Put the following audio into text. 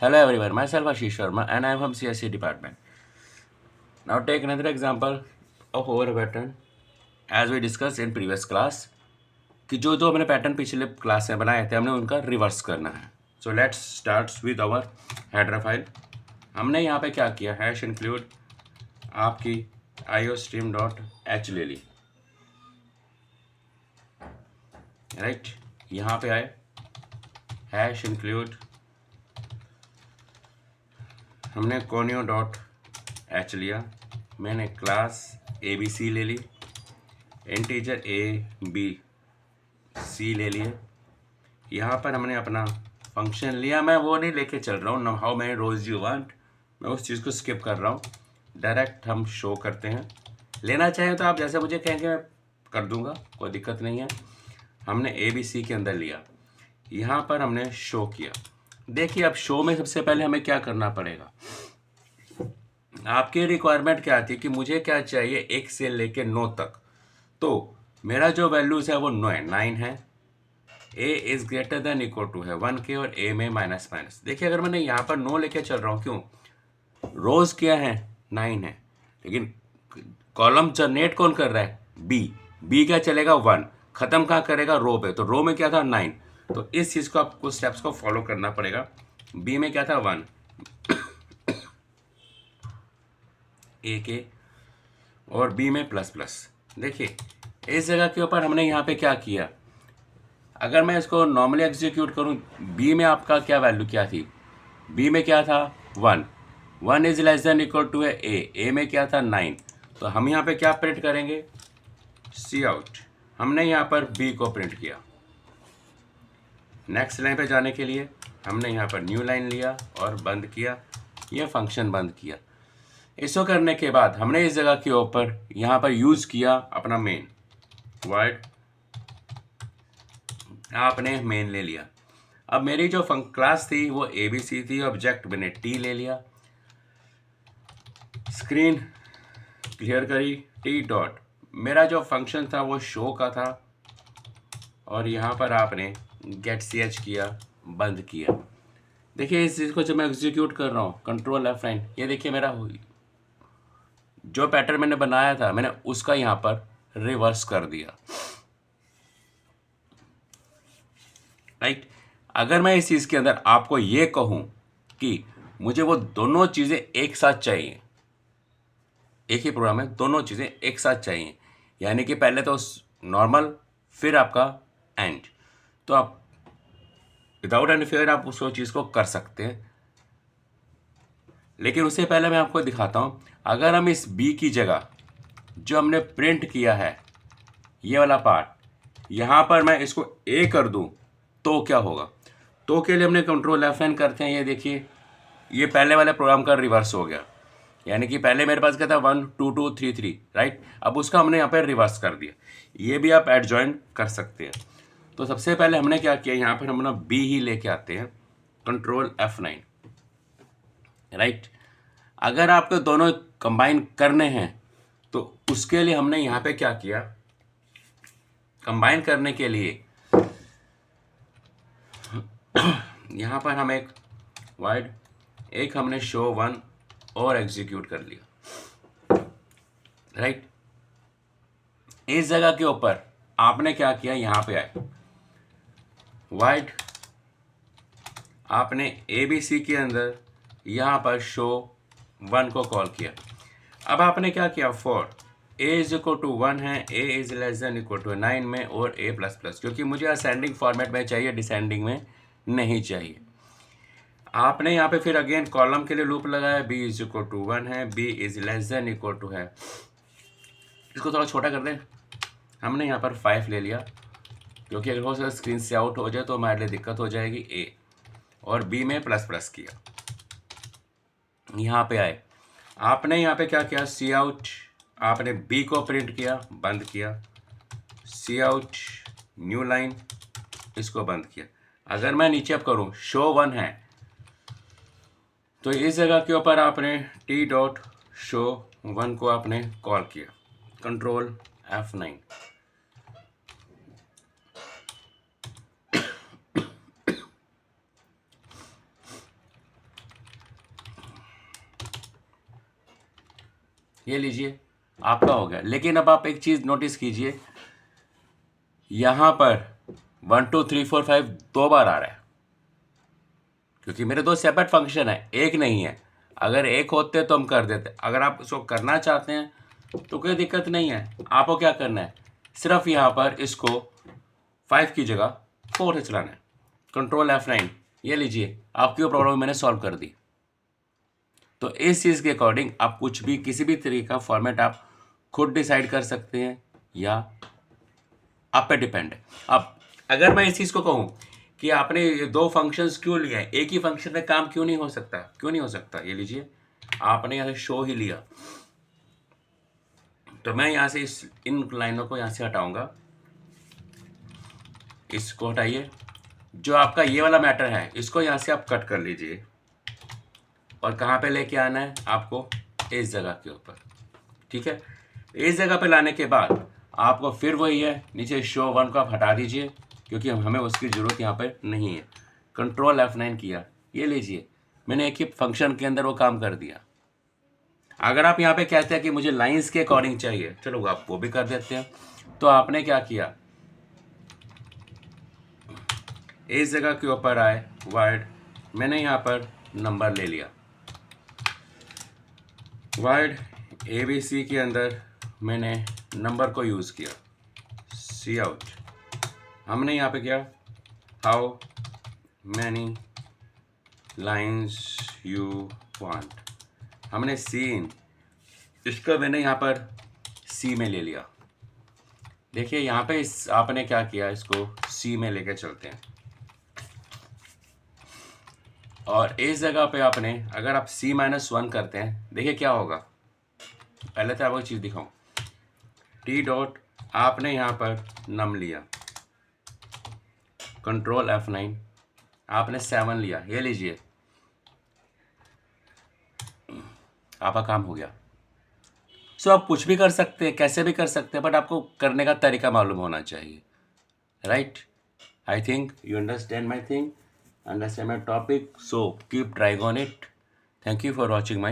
Hello everyone, myself Ashish Sharma and I am from CSC department. Now take another example of over pattern as we discussed in previous class कि जो दो हमने pattern पिछले class में बनाए थे हमने उनका रिवर्स करना है. So let's start with our header file. हमने यहाँ पे क्या किया, हैश इंक्लूड आपकी iostream डॉट एच ले ली, राइट. यहाँ पे आए हैश इंक्लूड हमने conio डॉट एच लिया, मैंने क्लास ABC ले ली, इंटीजर ABC ले लिए. यहाँ पर हमने अपना फंक्शन लिया, मैं वो नहीं लेके चल रहा हूँ, how many rose you want, मैं उस चीज़ को स्किप कर रहा हूँ. डायरेक्ट हम शो करते हैं. लेना चाहें तो आप जैसे मुझे कहेंगे मैं कर दूंगा, कोई दिक्कत नहीं है. हमने ABC के अंदर लिया, यहाँ पर हमने शो किया. देखिए अब शो में सबसे पहले हमें क्या करना पड़ेगा. आपकी रिक्वायरमेंट क्या थी कि मुझे क्या चाहिए 1 से लेके 9 तक. तो मेरा जो वैल्यूज है वो 9 है. A is greater than equal to है 1 के और ए में माइनस माइनस. देखिए अगर मैंने यहाँ पर 9 लेके चल रहा हूँ, क्यों, रोज क्या है 9 है, लेकिन कॉलम जनरेट कौन कर रहा है, बी क्या चलेगा 1, खत्म कहाँ करेगा, रो पे. तो रो में क्या था 9, तो इस चीज़ को आपको स्टेप्स को फॉलो करना पड़ेगा. बी में क्या था 1, ए के और बी में प्लस प्लस. देखिए इस जगह के ऊपर हमने यहाँ पे क्या किया, अगर मैं इसको नॉर्मली एग्जीक्यूट करूँ, बी में आपका क्या वैल्यू क्या थी, बी में क्या था 1 is less than equal to है ए में क्या था 9. तो हम यहाँ पे क्या प्रिंट करेंगे, सी आउट. हमने यहाँ पर बी को प्रिंट किया. नेक्स्ट लाइन पे जाने के लिए हमने यहाँ पर न्यू लाइन लिया और बंद किया, ये फंक्शन बंद किया. इसको करने के बाद हमने इस जगह के ऊपर यहाँ पर यूज़ किया अपना मेन वर्ड, आपने मेन ले लिया. अब मेरी जो क्लास थी वो ABC थी, ऑब्जेक्ट मैंने T ले लिया. स्क्रीन क्लियर करी, T डॉट मेरा जो फंक्शन था वो शो का था, और यहाँ पर आपने गेट CH किया, बंद किया. देखिए इस चीज़ को जब मैं एग्जीक्यूट कर रहा हूँ, कंट्रोल F9, ये देखिए मेरा जो पैटर्न मैंने बनाया था मैंने उसका यहाँ पर रिवर्स कर दिया, राइट. अगर मैं इस चीज़ के अंदर आपको ये कहूँ कि मुझे वो दोनों चीज़ें एक साथ चाहिए, एक ही प्रोग्राम में दोनों चीज़ें एक साथ चाहिए, यानी कि पहले तो नॉर्मल फिर आपका एंड, तो आप विदाउट एनी फेयर आप उस चीज़ को कर सकते हैं. लेकिन उससे पहले मैं आपको दिखाता हूँ, अगर हम इस बी की जगह जो हमने प्रिंट किया है ये वाला पार्ट, यहाँ पर मैं इसको ए कर दूँ तो क्या होगा. तो के लिए हमने कंट्रोल F9 करते हैं. ये देखिए ये पहले वाले प्रोग्राम का रिवर्स हो गया, यानी कि पहले मेरे पास क्या था 1 2 2 3 3, राइट. अब उसका हमने यहाँ पर रिवर्स कर दिया. ये भी आप एडजॉइन कर सकते हैं. तो सबसे पहले हमने क्या किया, यहाँ पर हम ना बी ही लेके आते हैं, कंट्रोल F9, राइट. अगर आपको दोनों कंबाइन करने हैं तो उसके लिए हमने यहाँ पे क्या किया, कंबाइन करने के लिए यहाँ पर हम एक वाइड एक हमने शो 1 और एग्जीक्यूट कर लिया, राइट. इस जगह के ऊपर आपने क्या किया, यहाँ पे आए वाइड, आपने ABC के अंदर यहाँ पर शो 1 को कॉल किया. अब आपने क्या किया, for a is equal to 1 है, a is less than equal to 9 में और a प्लस प्लस, क्योंकि मुझे असेंडिंग फॉर्मेट में चाहिए, डिसेंडिंग में नहीं चाहिए. आपने यहाँ पे फिर अगेन कॉलम के लिए लूप लगाया, b इज इक्वल टू 1 है, b is less than equal to है, इसको थोड़ा छोटा कर दें, हमने यहाँ पर 5 ले लिया, क्योंकि अगर हो सकता स्क्रीन से आउट हो जाए तो हमारे लिए दिक्कत हो जाएगी. a और b में प्लस प्लस किया. यहाँ पे आए, आपने यहाँ पे क्या किया, सी आउट, आपने b को प्रिंट किया, बंद किया, सी आउट न्यू लाइन, इसको बंद किया. अगर मैं नीचे अब करूँ शो 1 है, तो इस जगह के ऊपर आपने T डॉट शो 1 को आपने कॉल किया, कंट्रोल F9. ये लीजिए आपका हो गया। लेकिन अब आप एक चीज़ नोटिस कीजिए, यहाँ पर 1 2 3 4 5 2 बार आ रहा है, क्योंकि मेरे दो सेपरेट फंक्शन है, एक नहीं है। अगर एक होते तो हम कर देते। अगर आप इसको करना चाहते हैं तो कोई दिक्कत नहीं है। आपको क्या करना है, सिर्फ यहाँ पर इसको 5 की जगह 4 से चलाना है। कंट्रोल F9, ये लीजिए आपकी वो प्रॉब्लम मैंने सॉल्व कर दी। तो इस चीज़ के अकॉर्डिंग आप कुछ भी किसी भी तरीके का फॉर्मेट आप खुद डिसाइड कर सकते हैं, या आप पे डिपेंड है। अब अगर मैं इस चीज़ को कहूँ कि आपने ये दो फंक्शंस क्यों लिए हैं, एक ही फंक्शन में काम क्यों नहीं हो सकता, क्यों नहीं हो सकता, ये लीजिए आपने यहाँ से शो ही लिया, तो मैं यहाँ से इन लाइनों को यहाँ से हटाऊंगा, इसको हटाइए। जो आपका ये वाला मैटर है इसको यहाँ से आप कट कर लीजिए, और कहाँ पे लेके आना है आपको, इस जगह के ऊपर। ठीक है, इस जगह पे लाने के बाद आपको फिर वही है, नीचे शो 1 को आप हटा दीजिए, क्योंकि हमें उसकी ज़रूरत यहाँ पे नहीं है। कंट्रोल F9 किया, ये लीजिए मैंने एक ही फंक्शन के अंदर वो काम कर दिया। अगर आप यहाँ पे कहते हैं कि मुझे लाइंस के अकॉर्डिंग चाहिए, चलो आप वो भी कर देते हैं। तो आपने क्या किया, इस जगह के ऊपर आए वर्ड, मैंने यहाँ पर नंबर ले लिया, वर्ड ABC के अंदर मैंने नंबर को यूज़ किया, सी आउट। हमने यहाँ पे किया how many lines you want, हमने सीन, इसको मैंने यहाँ पर सी में ले लिया। देखिए यहाँ पे आपने क्या किया, इसको सी में लेके चलते हैं, और इस जगह पे आपने अगर आप C-1 करते हैं, देखिए क्या होगा। पहले तो आपको चीज़ दिखाऊं, T डॉट आपने यहाँ पर नम लिया, कंट्रोल F9 आपने 7 लिया, ये लीजिए आपका काम हो गया। सो आप कुछ भी कर सकते हैं, कैसे भी कर सकते हैं, बट आपको करने का तरीका मालूम होना चाहिए, right. I think you understand my thing, understand my topic, so keep trying on it. Thank you for watching my